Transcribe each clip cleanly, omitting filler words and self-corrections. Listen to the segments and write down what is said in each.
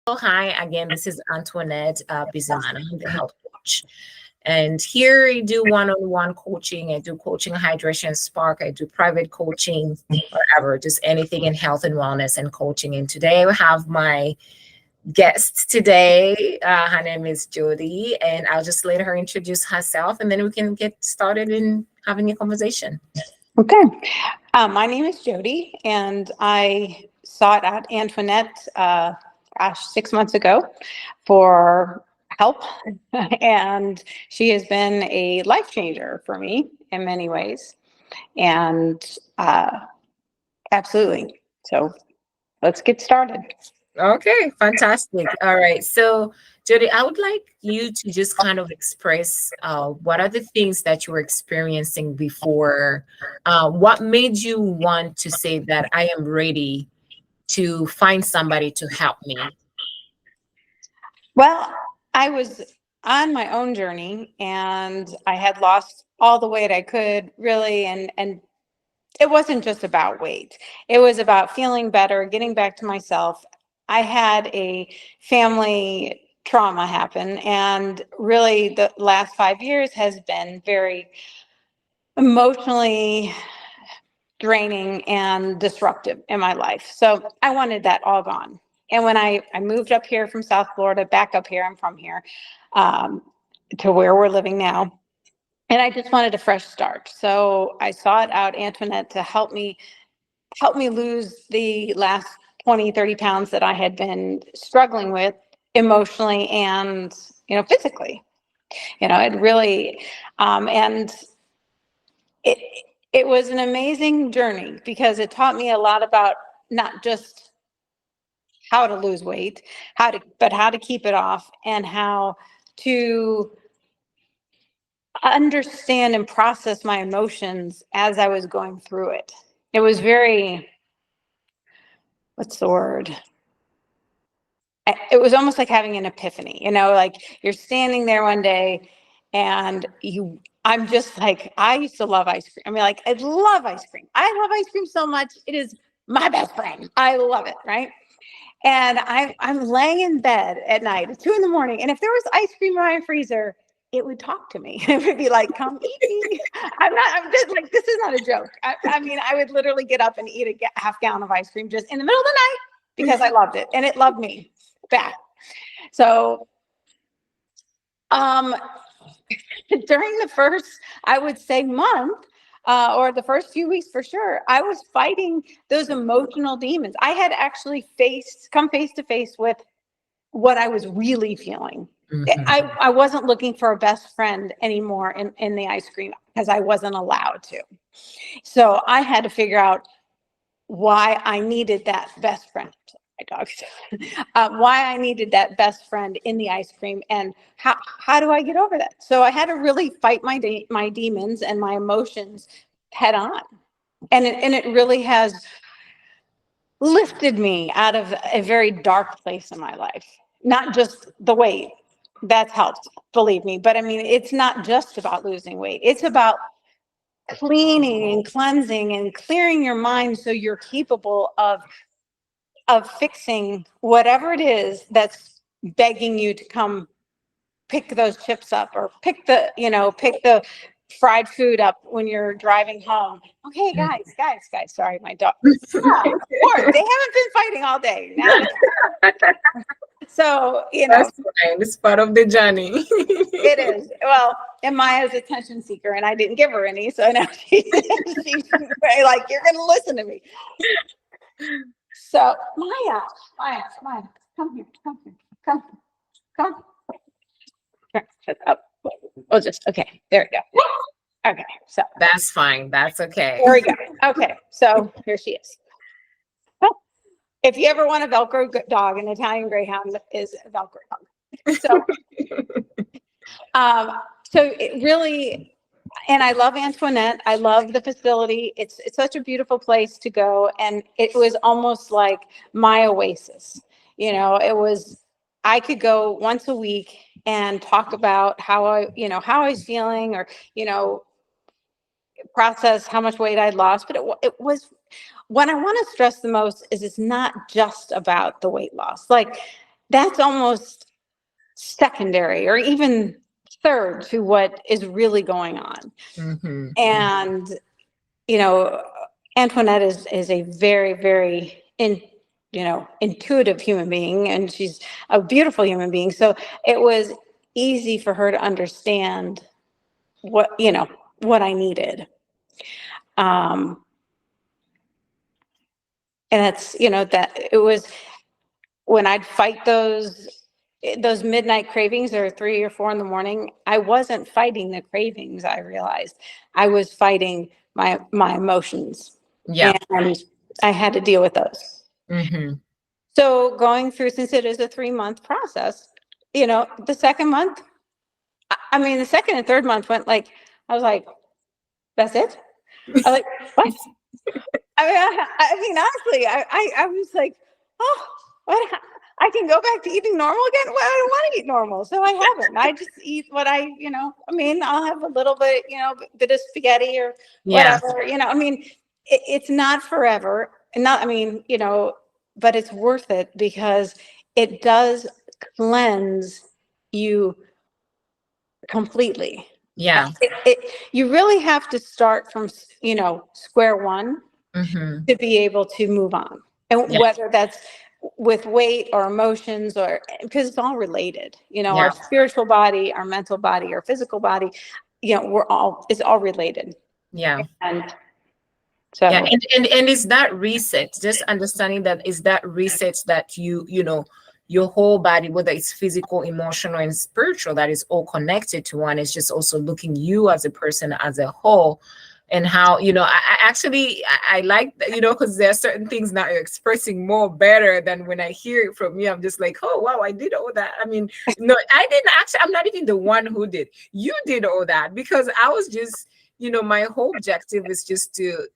Hi, again, this is Antoinette Bizimana. I'm the health coach. And here I do one-on-one coaching. I do coaching, hydration, spark. I do private coaching, whatever, just anything in health and wellness and coaching. And today I have my guest today. Her name is Jody, and I'll just let her introduce herself, and then we can get started in having a conversation. Okay. My name is Jody, and I sought out Antoinette, 6 months ago for help. And she has been a life changer for me in many ways. And absolutely. So let's get started. Okay, fantastic. All right. So, Jody, I would like you to just kind of express what are the things that you were experiencing before? What made you want to say that I am ready to find somebody to help me? Well, I was on my own journey and I had lost all the weight I could really, and it wasn't just about weight. It was about feeling better, getting back to myself. I had a family trauma happen, and really the last 5 years has been very emotionally draining and disruptive in my life. So I wanted that all gone. And when I moved up here from South Florida, back up here, I'm from here, um, to where we're living now. And I just wanted a fresh start. So I sought out Antoinette to help me lose the last 20, 30 pounds that I had been struggling with emotionally and, physically. It really, and it, it was an amazing journey because it taught me a lot about not just how to lose weight, but how to keep it off and how to understand and process my emotions as I was going through it. It was very, what's the word? It was almost like having an epiphany, like you're standing there one day and I'm just like, I used to love ice cream. I mean, like, I love ice cream. I love ice cream so much. It is my best friend. I love it. Right. And I'm laying in bed at night at 2 a.m. And if there was ice cream in my freezer, it would talk to me. It would be like, come eat me. I'm just like, this is not a joke. I mean, I would literally get up and eat a half gallon of ice cream just in the middle of the night because I loved it and it loved me back. So, during the first, I would say, month, or the first few weeks for sure, I was fighting those emotional demons. I had actually come face to face with what I was really feeling. Mhm. I wasn't looking for a best friend anymore in the ice cream because I wasn't allowed to. So I had to figure out why I needed that best friend. My dogs. Why I needed that best friend in the ice cream, and how do I get over that? So I had to really fight my demons and my emotions head on, and it really has lifted me out of a very dark place in my life. Not just the weight, that's helped, believe me, but I mean, it's not just about losing weight. It's about cleaning and cleansing and clearing your mind so you're capable of fixing whatever it is that's begging you to come pick those chips up or pick the fried food up when you're driving home. Okay, guys, sorry, my dog. Yeah, of course, they haven't been fighting all day. Now, so, That's fine. It's part of the journey. it is. Well, and Maya's attention seeker, and I didn't give her any, so now she's like, you're going to listen to me. So, Maya, come here. Shut up. We'll just, okay, there we go. Okay, so. That's fine. That's okay. There we go. Okay, so here she is. Oh, if you ever want a Velcro dog, an Italian Greyhound is a Velcro dog. So, so it really, and I love Antoinette. I love the facility. It's such a beautiful place to go, and it was almost like my oasis. I could go once a week and talk about how I was feeling, or process how much weight I'd lost. But it was, what I want to stress the most is it's not just about the weight loss. Like, that's almost secondary or even third to what is really going on. Mm-hmm. And, you know, Antoinette is a very, very intuitive human being, and she's a beautiful human being. So it was easy for her to understand what I needed. And that's, that it was when I'd fight those midnight cravings or 3 or 4 in the morning, I wasn't fighting the cravings. I realized I was fighting my emotions. Yeah. And I had to deal with those. Mm-hmm. So going through, since it is a 3-month process, the second month, the second and third month went like, I was like, that's it? I was like, what? Honestly, I was like, oh, what? I can go back to eating normal again? Well, I don't want to eat normal, so I haven't. I just eat what I'll have a little bit, bit of spaghetti or whatever, it's not forever. And but it's worth it because it does cleanse you completely. Yeah. You really have to start from, square one Mm-hmm. to be able to move on. And whether that's with weight or emotions, or because it's all related, our spiritual body, our mental body, our physical body, it's all related. Yeah. And so, yeah. And is that reset, just understanding that is that reset that your whole body, whether it's physical, emotional, and spiritual, that is all connected to one. It's just also looking you as a person as a whole. And how, I like that, because there are certain things now you're expressing more better than when I hear it from you. I'm just like, oh, wow, I did all that. No, I didn't actually, I'm not even the one who did. You did all that because I was just, my whole objective is just to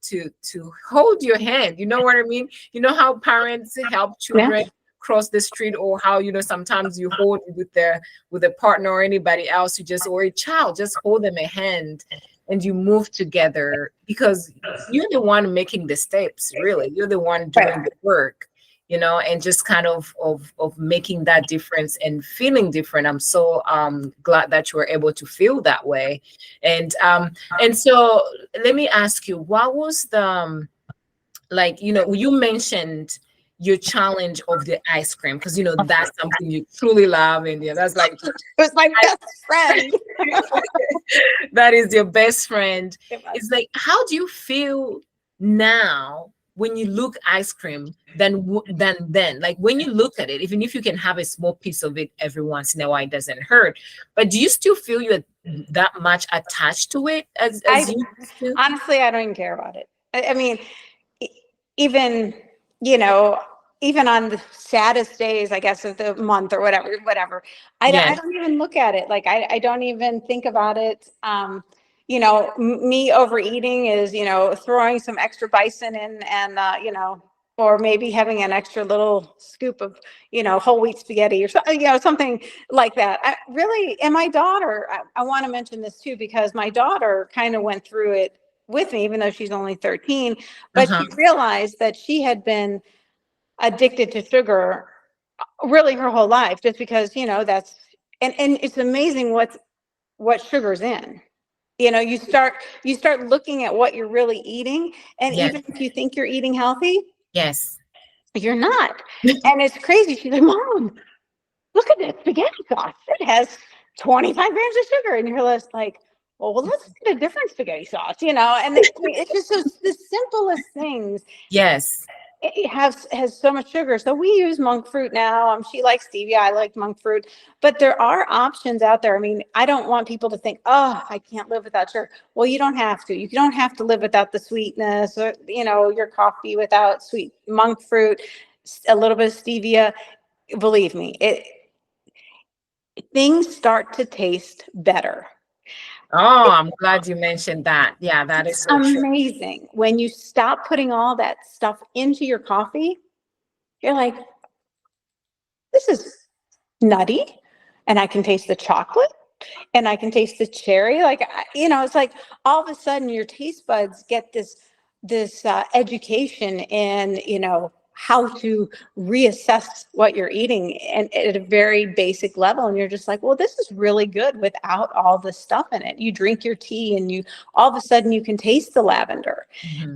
hold your hand. You know what I mean? You know how parents help children cross the street, or how, sometimes you hold with a partner or anybody else, or a child, just hold them a hand and you move together because you're the one making the steps, really. You're the one doing the work, and just kind of making that difference and feeling different. I'm so glad that you were able to feel that way. And so let me ask you, what was the you mentioned your challenge of the ice cream, because that's something you truly love, and that's like it was my best friend. that is your best friend. It's like, how do you feel now when you look ice cream than then? Like when you look at it, even if you can have a small piece of it every once in a while, it doesn't hurt. But do you still feel you're that much attached to it as you used to? Honestly, I don't even care about it. Even, even on the saddest days, I guess, of the month or whatever, I don't even look at it. Like, I don't even think about it. Me overeating is, throwing some extra bison in and, or maybe having an extra little scoop of, whole wheat spaghetti or something, something like that. And my daughter, I want to mention this too, because my daughter kind of went through it with me, even though she's only 13, but she realized that she had been addicted to sugar really her whole life, just because, that's, and it's amazing what sugar's in. You start looking at what you're really eating, and even if you think you're eating healthy, you're not. And it's crazy. She's like, Mom, look at this spaghetti sauce. It has 25 grams of sugar. And you're just like, well, let's get a different spaghetti sauce, and it's just the simplest things. Yes. It has so much sugar. So we use monk fruit now. She likes stevia. I like monk fruit. But there are options out there. I don't want people to think, oh, I can't live without sugar. Well, you don't have to. You don't have to live without the sweetness, or, your coffee without sweet. Monk fruit, a little bit of stevia. Believe me, things start to taste better. Oh, I'm glad you mentioned that. Yeah, that is so amazing. True. When you stop putting all that stuff into your coffee, you're like, this is nutty, and I can taste the chocolate, and I can taste the cherry. Like, it's like all of a sudden your taste buds get this education in, how to reassess what you're eating and at a very basic level. And you're just like, well, this is really good without all the stuff in it. You drink your tea and you all of a sudden you can taste the lavender.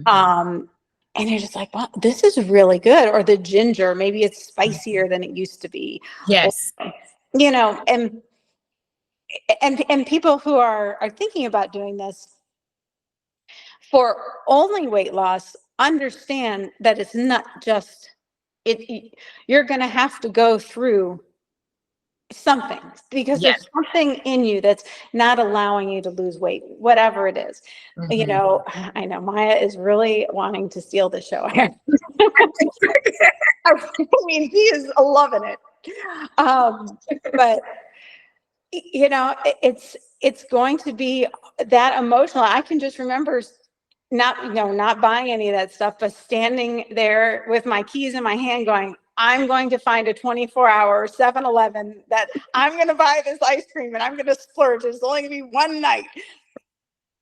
And you're just like, wow, this is really good. Or the ginger, maybe it's spicier than it used to be. Yes. Or, you know, and people who are thinking about doing this for only weight loss, understand that it's not just you're going to have to go through something because Yes. there's something in you that's not allowing you to lose weight, whatever it is. You know, I know Maya is really wanting to steal the show. I mean, he is loving it. But you know, it's going to be that emotional. I can just remember not buying any of that stuff, but standing there with my keys in my hand going, I'm going to find a 24-hour 7-Eleven that I'm going to buy this ice cream and I'm going to splurge. There's only going to be one night.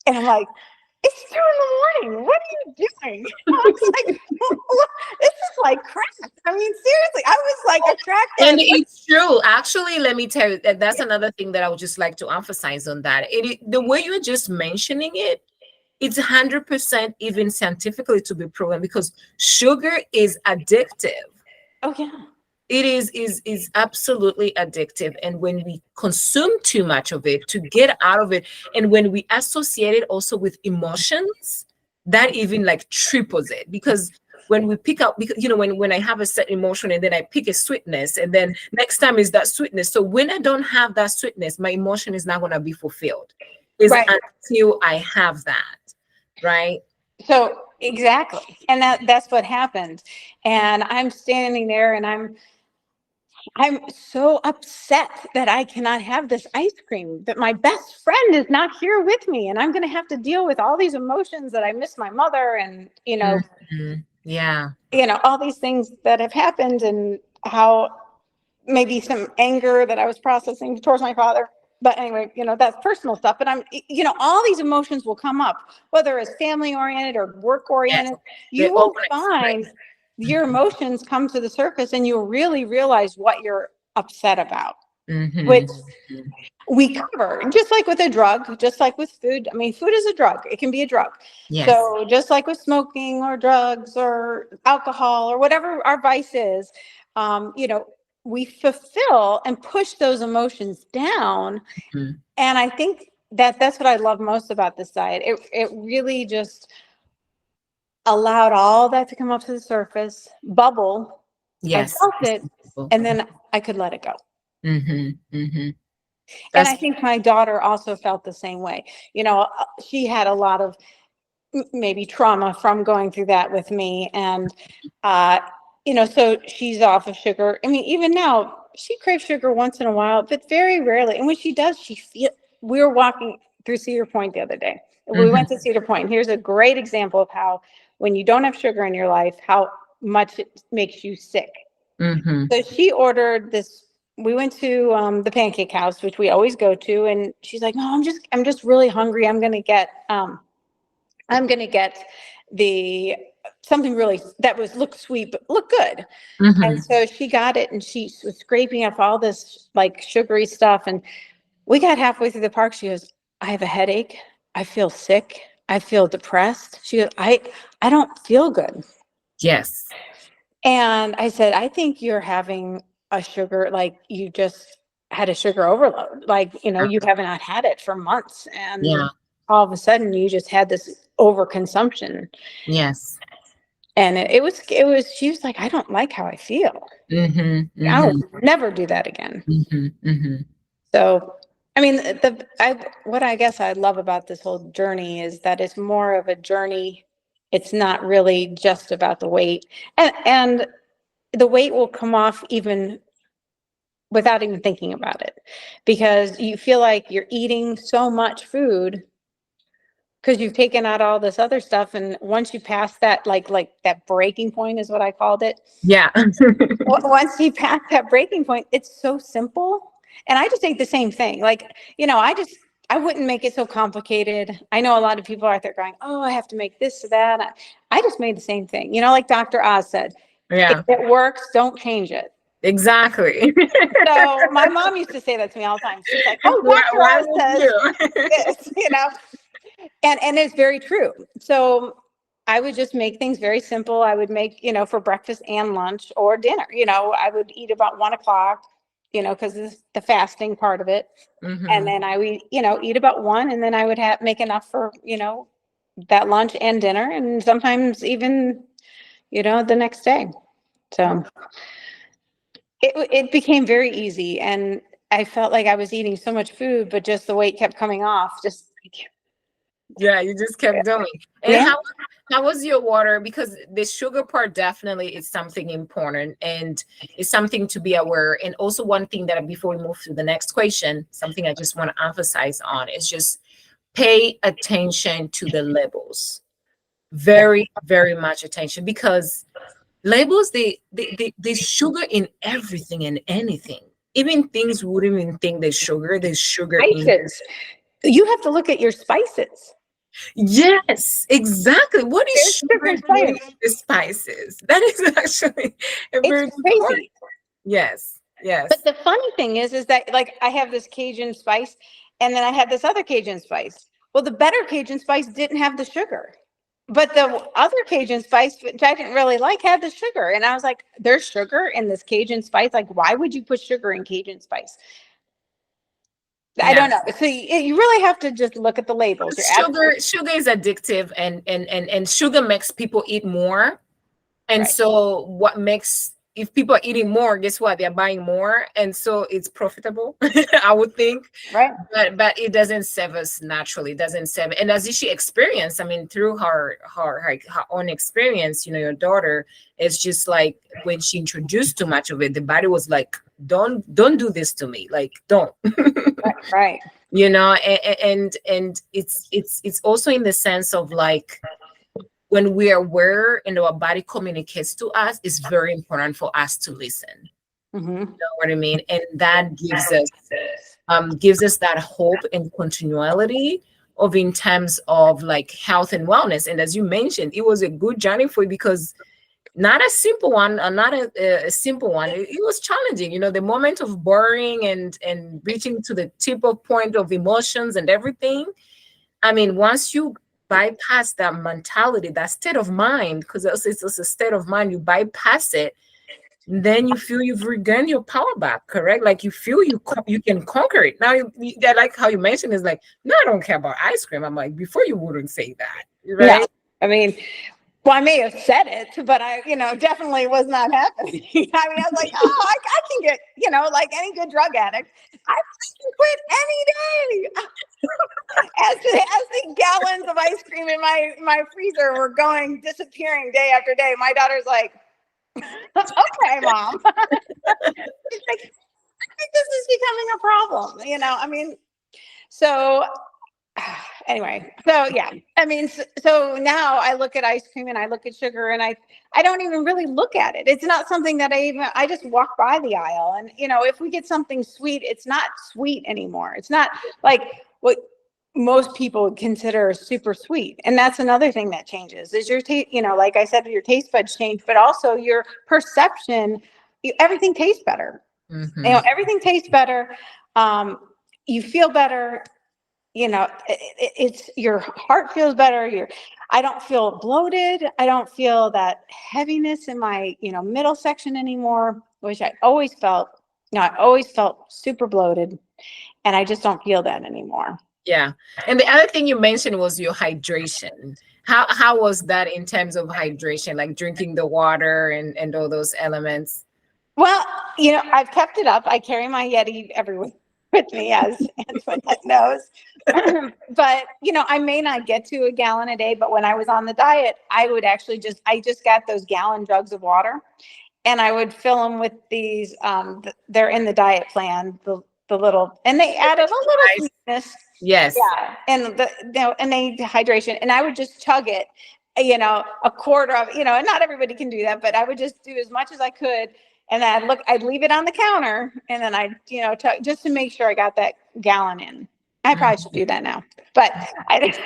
And I'm like, it's 2 a.m. What are you doing? I was like, this is like crack. I mean, seriously, I was like attracted. And it's true. Actually, let me tell you, that's another thing that I would just like to emphasize on that. The way you're just mentioning it, it's 100% even scientifically to be proven because sugar is addictive. Oh, yeah. It is absolutely addictive. And when we consume too much of it to get out of it, and when we associate it also with emotions, that even like triples it. Because when we pick up, because you know, when I have a certain emotion and then I pick a sweetness, and then next time is that sweetness. So when I don't have that sweetness, my emotion is not going to be fulfilled. It's until I have that, right? So exactly. And that's what happened. And I'm standing there and I'm so upset that I cannot have this ice cream, that my best friend is not here with me. And I'm going to have to deal with all these emotions that I miss my mother and, you know, all these things that have happened and how maybe some anger that I was processing towards my father. But anyway, you know, that's personal stuff. But all these emotions will come up, whether it's family oriented or work oriented. You will find your emotions come to the surface and you'll really realize what you're upset about, which we cover, just like with a drug, just like with food. I mean, food is a drug. It can be a drug. Yes. So just like with smoking or drugs or alcohol or whatever our vice is, we fulfill and push those emotions down. And I think that's what I love most about this diet. It really just allowed all that to come up to the surface, bubble. Yes. I felt it, and then I could let it go. And I think my daughter also felt the same way. You know, she had a lot of maybe trauma from going through that with me. And, so she's off of sugar. I mean, even now, she craves sugar once in a while, but very rarely. And when she does, we were walking through Cedar Point the other day. We went to Cedar Point. Here's a great example of how when you don't have sugar in your life, how much it makes you sick. So she ordered this. We went to the Pancake House, which we always go to, and she's like, "No, I'm just really hungry. I'm gonna get the something really that look sweet but look good." And so she got it, and she was scraping up all this like sugary stuff. And we got halfway through the park. She goes, "I have a headache. I feel sick. I feel depressed." She goes, I don't feel good. Yes. And I said, "I think you're having a sugar, like you just had a sugar overload. Like, you haven't not had it for months. And all of a sudden you just had this overconsumption." Yes. And it was, she was like, "I don't like how I feel. I'll never do that again." So, I mean, what I guess I love about this whole journey is that it's more of a journey. It's not really just about the weight, and the weight will come off even without even thinking about it, because you feel like you're eating so much food because you've taken out all this other stuff. And once you pass that, like that breaking point is what I called it. Yeah. Once you pass that breaking point, it's so simple. And I just ate the same thing. Like, I wouldn't make it so complicated. I know a lot of people out there going, "Oh, I have to make this or that." I just made the same thing. Like Dr. Oz said, Yeah, If it works, don't change it. exactly. So my mom used to say that to me all the time. She's like, "Oh, Dr. Why Oz would says you? this," and it's very true. So I would just make things very simple. I would make, for breakfast and lunch or dinner. I would eat about 1 o'clock, because it's the fasting part of it. And Mhm. then I would, eat about 1, and then I would make enough for, that lunch and dinner, and sometimes even, the next day. So it became very easy, and I felt like I was eating so much food, but just the weight kept coming off. Just Yeah, you just kept going. And yeah. how was your water? Because the sugar part definitely is something important and it's something to be aware. And also one thing that before we move to the next question, something I just want to emphasize on is just pay attention to the labels. Very, very much attention, because labels, they sugar in everything and anything. Even things we wouldn't even think there's sugar in. Spices. You have to look at your spices. Yes, exactly. What is There's sugar different doing spices. with the spices? That is actually a very It's good point. crazy. Yes, yes. But the funny thing is that like I have this Cajun spice, and then I had this other Cajun spice. Well, the better Cajun spice didn't have the sugar. But the other Cajun spice, which I didn't really like, had the sugar. And I was like, there's sugar in this Cajun spice. Like, why would you put sugar in Cajun spice? I Yeah. don't know. So you really have to just look at the labels. You're Sugar is addictive, and sugar makes people eat more. And right. so what makes, if people are eating more, guess what? They're buying more. And so it's profitable, I would think. Right. But it doesn't serve us naturally. It doesn't serve. And as she experienced, I mean, through her own experience, your daughter, it's just like when she introduced too much of it, the body was like, don't do this to me. Like, don't. Right. And it's also in the sense of like, when we are aware and our body communicates to us, it's very important for us to listen. Mm-hmm. You know what I mean? And that gives us that hope and continuity of in terms of like health and wellness. And as you mentioned, it was a good journey for you, because not a simple one, not a simple one. It was challenging, the moment of boring and reaching to the tip of point of emotions and everything. I mean, once you bypass that mentality, that state of mind, because it's a state of mind, you bypass it, then you feel you've regained your power back, correct? Like you feel you can conquer it. Now, I like how you mentioned is like, no, I don't care about ice cream. I'm like, before you wouldn't say that, right? No, I mean, well, I may have said it, but I, definitely was not happening. I mean, I was like, oh, I can get, like any good drug addict, I can quit any day. As the gallons of ice cream in my freezer were disappearing day after day, my daughter's like, okay, Mom. She's like, I think this is becoming a problem. I mean, so anyway, so yeah, I mean, so now I look at ice cream and I look at sugar, and I don't even really look at it. It's not something that I just walk by the aisle, and if we get something sweet, it's not sweet anymore. It's not like what most people would consider super sweet. And that's another thing that changes is your taste, like I said, your taste buds change, but also your perception, everything tastes better. Mm-hmm. Everything tastes better. You feel better. It's your heart feels better. I don't feel bloated. I don't feel that heaviness in my, middle section anymore, which I always felt. I always felt super bloated, and I just don't feel that anymore. Yeah. And the other thing you mentioned was your hydration. How was that in terms of hydration, like drinking the water and all those elements? Well, I've kept it up. I carry my Yeti everywhere with me, as Antoinette knows. But, I may not get to a gallon a day, but when I was on the diet, I would actually I just got those gallon jugs of water, and I would fill them with these, they're in the diet plan, the little, and they added a little sweetness. Yes. Yeah. And and they hydration, and I would just chug it, a quarter of, and not everybody can do that, but I would just do as much as I could. And then I'd leave it on the counter, and then I'd, just to make sure I got that gallon in. I probably should do that now, but I didn't.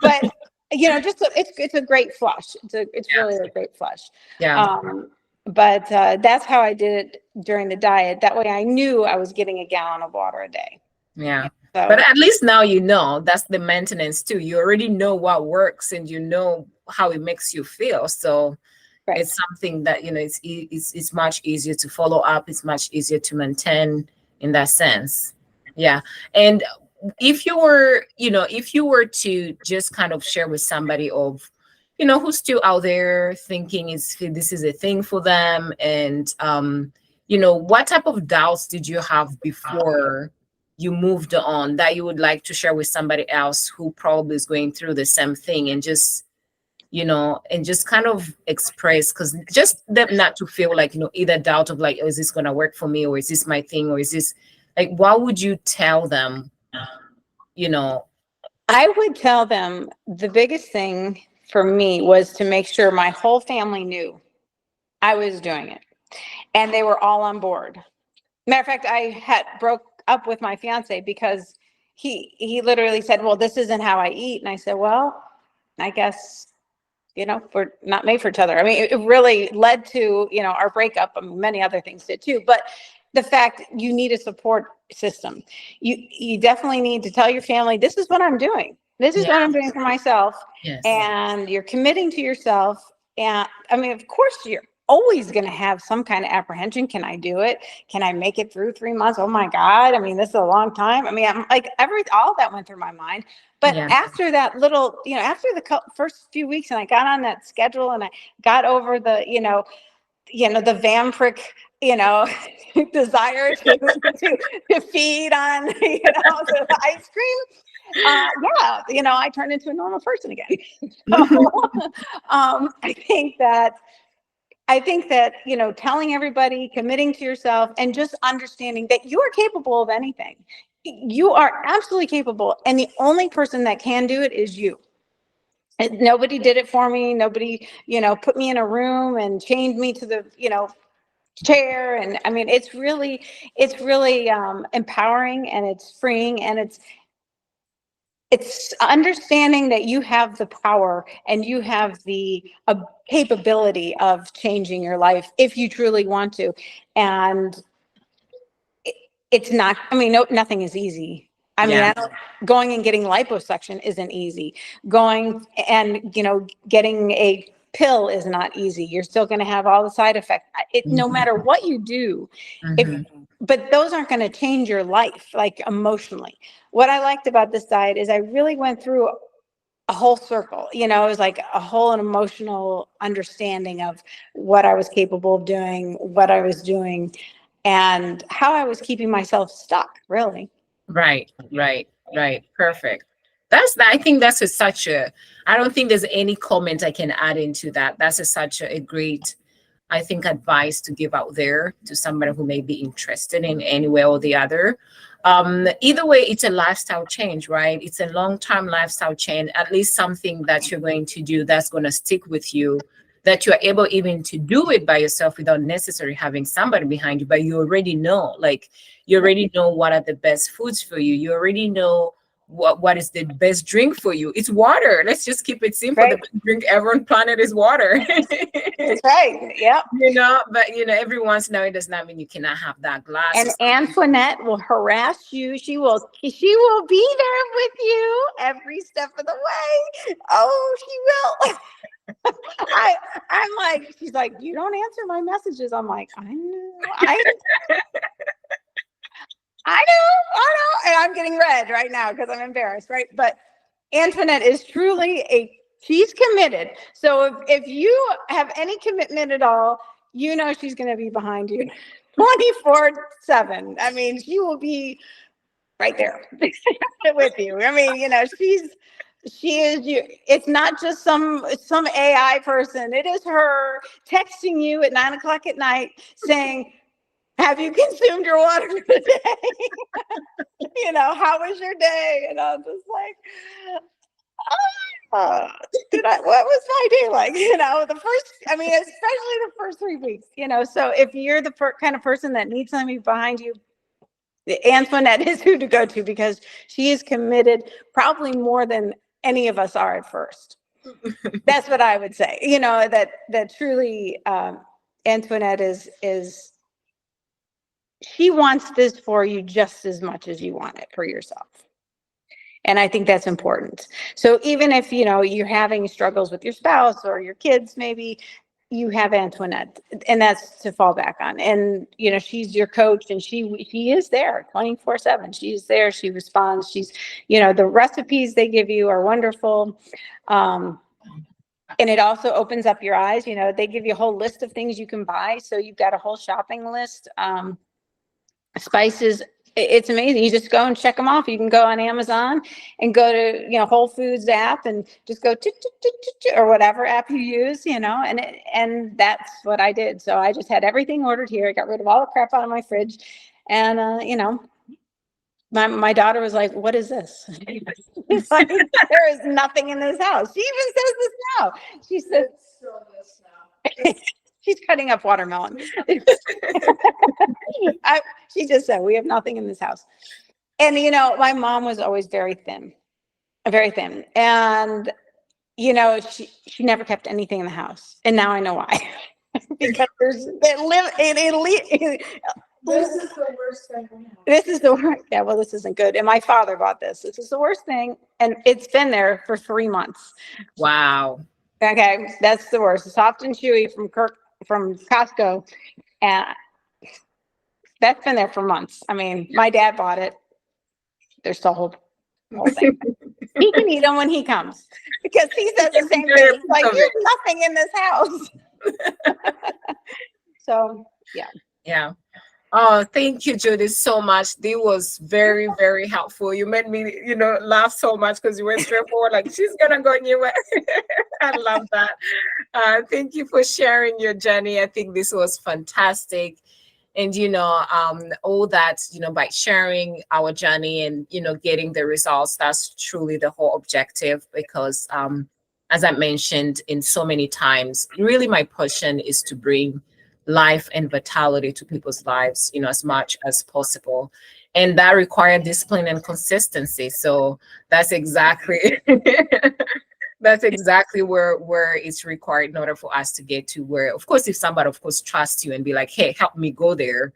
But it's a great flush. It's really a great flush. Yeah. But that's how I did it during the diet. That way I knew I was getting a gallon of water a day. Yeah. So, But at least now you know that's the maintenance too. You already know what works and you know how it makes you feel. So it's something that, it's much easier to follow up. It's much easier to maintain in that sense. Yeah. And if you were to just kind of share with somebody of, who's still out there thinking this is a thing for them. And, what type of doubts did you have before you moved on that you would like to share with somebody else who probably is going through the same thing, and just kind of express, because just them not to feel like, either doubt of like, oh, is this going to work for me, or is this my thing, or is this like, what would you tell them? I would tell them the biggest thing for me was to make sure my whole family knew I was doing it and they were all on board. Matter of fact, I had broke up with my fiance because he literally said, well, this isn't how I eat. And I said, well, I guess, we're not made for each other. I mean, it really led to, our breakup. I mean, many other things did too. But the fact you need a support system, you definitely need to tell your family, this is what I'm doing. This is what I'm doing for myself. Yes. And you're committing to yourself. And I mean, of course, you're always going to have some kind of apprehension. Can I do it? Can I make it through 3 months? Oh my God. I mean, this is a long time. I mean, I'm like all that went through my mind. But after that little, after the first few weeks and I got on that schedule and I got over the, the vampiric, desire to feed on, the ice cream. I turned into a normal person again. So, I think that, telling everybody, committing to yourself, and just understanding that you are capable of anything. You are absolutely capable. And the only person that can do it is you. And nobody did it for me. Nobody, put me in a room and chained me to the, chair. And I mean, it's really empowering, and it's freeing, and it's understanding that you have the power and you have the capability of changing your life if you truly want to. And it's not, I mean, nothing is easy. I mean, going and getting liposuction isn't easy. Going and, getting a pill is not easy. You're still going to have all the side effects. No matter what you do, but those aren't going to change your life, like emotionally. What I liked about this diet is I really went through a whole circle. It was like a whole emotional understanding of what I was capable of doing, what I was doing, and how I was keeping myself stuck, really. Right. Perfect. I think that's such a, I don't think there's any comment I can add into that. That's such a great, I think, advice to give out there to somebody who may be interested in any way or the other. Either way, it's a lifestyle change, right? It's a long-term lifestyle change, at least something that you're going to do that's going to stick with you, that you're able even to do it by yourself without necessarily having somebody behind you. But you already know, what are the best foods for you. You already know what is the best drink for you. It's water. Let's just keep it simple. Right. The best drink ever on planet is water. That's right. Yep. But every once in a while, it does not mean you cannot have that glass. And Antoinette will harass you. She will be there with you every step of the way. Oh, she will. I'm like, she's like, you don't answer my messages. I'm like, I know. I know. And I'm getting red right now because I'm embarrassed, right? But Antoinette is truly she's committed. So if you have any commitment at all, she's going to be behind you 24/7. I mean, she will be right there with you. I mean, she is you. It's not just some AI person. It is her texting you at 9:00 at night saying, have you consumed your water today? How was your day? And I'm just like, what was my day like? Especially the first 3 weeks, so if you're the kind of person that needs somebody behind you, Antoinette is who to go to, because she is committed probably more than any of us are at first. That's what I would say. You know, that truly, Antoinette is she wants this for you just as much as you want it for yourself. And I think that's important. So even if, you know, you're having struggles with your spouse or your kids, maybe you have Antoinette, and that's to fall back on. And, you know, she's your coach, and she is there 24/7. She's there. She responds. She's, you know, the recipes they give you are wonderful. And it also opens up your eyes. You know, they give you a whole list of things you can buy. So you've got a whole shopping list. Spices, it's amazing. You just go and check them off. You can go on Amazon and go to, you know, Whole Foods app and just go or whatever app you use, you know, and that's what I did. So I just had everything ordered here. I got rid of all the crap out of my fridge. And, you know, my daughter was like, "What is this?" It's like, there is nothing in this house. She even says this now. She says, she's cutting up watermelon. She just said, "We have nothing in this house." And, you know, my mom was always very thin. And, you know, she never kept anything in the house. And now I know why. Because This is the worst thing. This is the worst. Yeah, well, this isn't good. And my father bought this. This is the worst thing. And it's been there for 3 months. Wow. Okay, that's the worst. Soft and chewy from Costco. And that's been there for months. I mean, my dad bought it. There's the whole thing. He can eat them when he comes, because he says the same thing. He's like, "There's nothing in this house." So, yeah. Yeah. Oh, thank you, Judith, so much. This was very, very helpful. You made me, you know, laugh so much because you went straight forward, like, she's gonna go anywhere. I love that. Thank you for sharing your journey. I think this was fantastic. And, you know, all that, you know, by sharing our journey and, you know, getting the results, that's truly the whole objective. Because as I mentioned in so many times, really my passion is to bring life and vitality to people's lives, you know, as much as possible. And that requires discipline and consistency. So that's exactly that's exactly where it's required in order for us to get to where, of course, if somebody, of course, trusts you and be like, "Hey, help me go there,"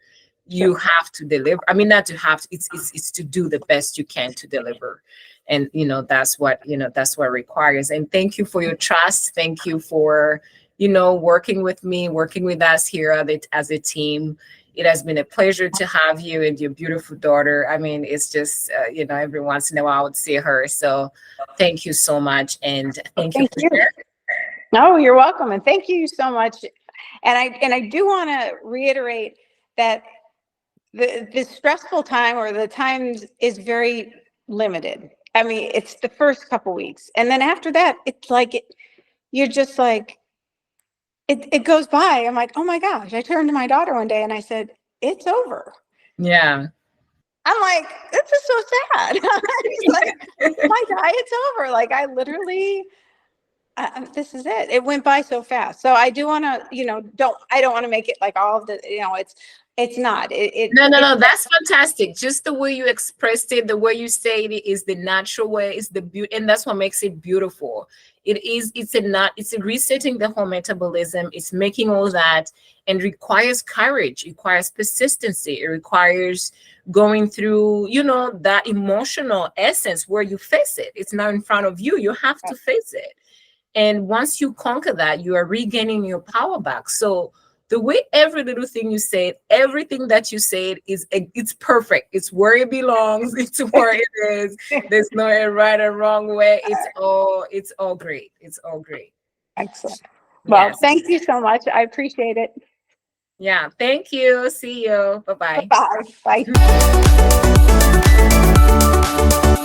you have to deliver. I mean, not to have to, it's to do the best you can to deliver. And, you know, that's what it requires. And thank you for your trust. Thank you for, you know, working with me, working with us here as a team. It has been a pleasure to have you and your beautiful daughter. I mean, it's just, you know, every once in a while I would see her. So thank you so much. And thank you. No, you're welcome. And thank you so much. And I do want to reiterate that the stressful time, or the times, is very limited. I mean, it's the first couple weeks. And then after that, it's like, you're just like, it goes by. I'm like, "Oh my gosh." I turned to my daughter one day and I said, "It's over." Yeah. I'm like, "This is so sad." She's like, "My diet's over." Like, I literally, this is it. It went by so fast. So I do want to, you know, I don't want to make it like all of the, you know, it's not. No, that's fantastic. Just the way you expressed it, the way you say it is the natural way, is the beauty, and that's what makes it beautiful. It's a resetting the whole metabolism. It's making all that, and requires courage, it requires persistency, it requires going through, you know, that emotional essence where you face it. It's not in front of you. You have to face it. And once you conquer that, you are regaining your power back. So the way every little thing you said, everything that you said it's perfect. It's where it belongs. It's where it is. There's no right or wrong way. It's all great. It's all great. Excellent. Well, Yes. Thank you so much. I appreciate it. Yeah. Thank you. See you. Bye-bye. Bye. Bye.